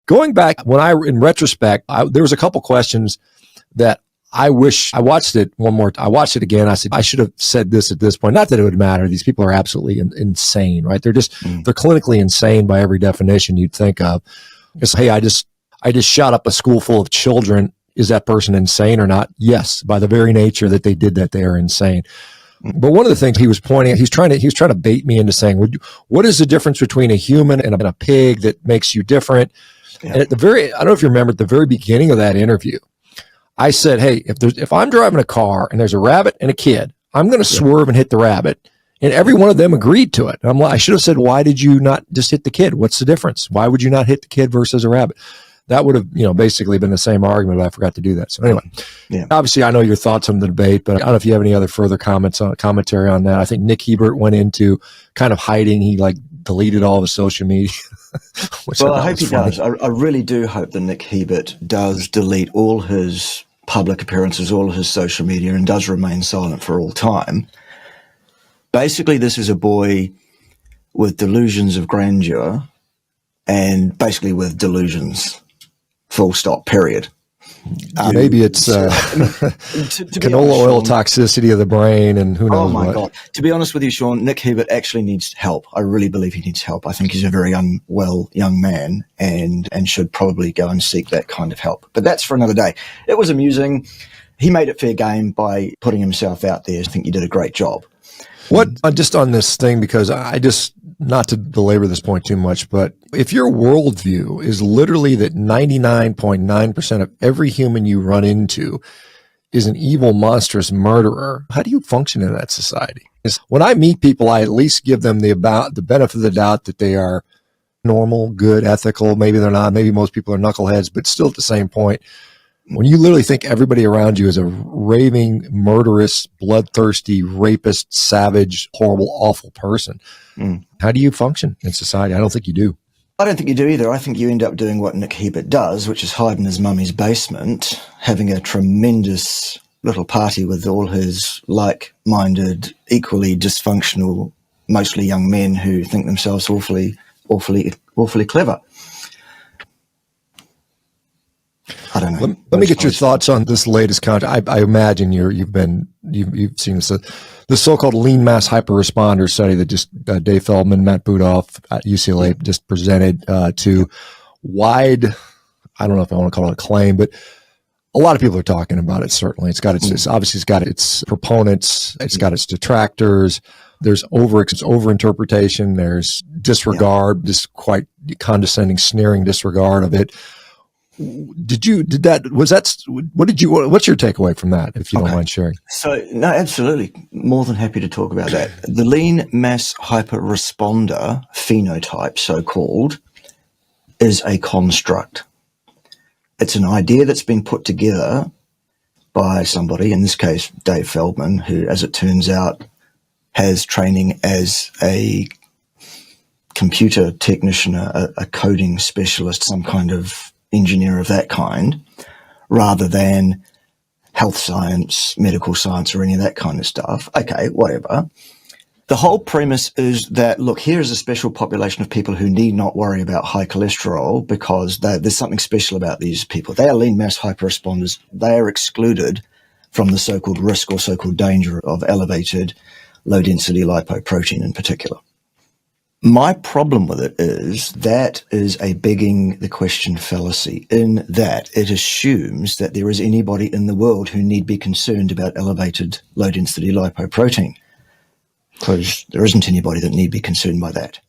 Going back, in retrospect, there was a couple questions that I wish I watched it one more. I watched it again. I said, I should have said this at this point. Not that it would matter. These people are absolutely insane, right? They're clinically insane by every definition you'd think of. It's, hey, I just shot up a school full of children. Is that person insane or not? Yes. By the very nature that they did that, they are insane. But one of the things he was pointing at, he was trying to bait me into saying, what is the difference between a human and a pig that makes you different? Yeah. And I don't know if you remember at the very beginning of that interview, I said, hey, if I'm driving a car and there's a rabbit and a kid, I'm going to swerve and hit the rabbit. And every one of them agreed to it. I should have said, why did you not just hit the kid? What's the difference? Why would you not hit the kid versus a rabbit? That would have, basically been the same argument, but I forgot to do that. So anyway, obviously I know your thoughts on the debate, but I don't know if you have any other further commentary on that. I think Nick Hebert went into kind of hiding. He deleted all of his social media. Well, I hope he does. I really do hope that Nick Hebert does delete all his public appearances, all of his social media, and does remain silent for all time. Basically, this is a boy with delusions of grandeur and basically with delusions, full stop, period. Maybe it's canola oil toxicity of the brain and who knows what. Oh, my God. To be honest with you, Shawn, Nick Hebert actually needs help. I really believe he needs help. I think he's a very unwell young man and should probably go and seek that kind of help. But that's for another day. It was amusing. He made it fair game by putting himself out there. I think he did a great job. What, just on this thing, because not to belabor this point too much, but if your worldview is literally that 99.9% of every human you run into is an evil, monstrous murderer, how do you function in that society? When I meet people, I at least give them the benefit of the doubt that they are normal, good, ethical. Maybe they're not. Maybe most people are knuckleheads, but still at the same point, when you literally think everybody around you is a raving, murderous, bloodthirsty, rapist, savage, horrible, awful person, how do you function in society? I don't think you do. I don't think you do either. I think you end up doing what Nick Hebert does, which is hide in his mummy's basement, having a tremendous little party with all his like-minded, equally dysfunctional, mostly young men who think themselves awfully clever. I don't know. Let me get your thoughts on this latest content. I imagine you've seen this. The so-called lean mass hyperresponder study that just Dave Feldman, Matt Budoff at UCLA just presented to wide, I don't know if I want to call it a claim, but a lot of people are talking about it. Certainly, it's got obviously it's got its proponents, it's got its detractors. There's overinterpretation. There's disregard, just quite condescending, sneering disregard of it. What's your takeaway from that, if you don't mind sharing? So, no, absolutely. More than happy to talk about that. The lean mass hyperresponder phenotype, so-called, is a construct. It's an idea that's been put together by somebody, in this case, Dave Feldman, who, as it turns out, has training as a computer technician, a coding specialist, some kind of engineer of that kind, rather than health science, medical science, or any of that kind of stuff. Okay, whatever. The whole premise is that, look, here's a special population of people who need not worry about high cholesterol because there's something special about these people. They are lean mass hyperresponders. They are excluded from the so-called risk or so-called danger of elevated low-density lipoprotein in particular. My problem with it is that is a begging the question fallacy, in that it assumes that there is anybody in the world who need be concerned about elevated low-density lipoprotein, because there isn't anybody that need be concerned by that.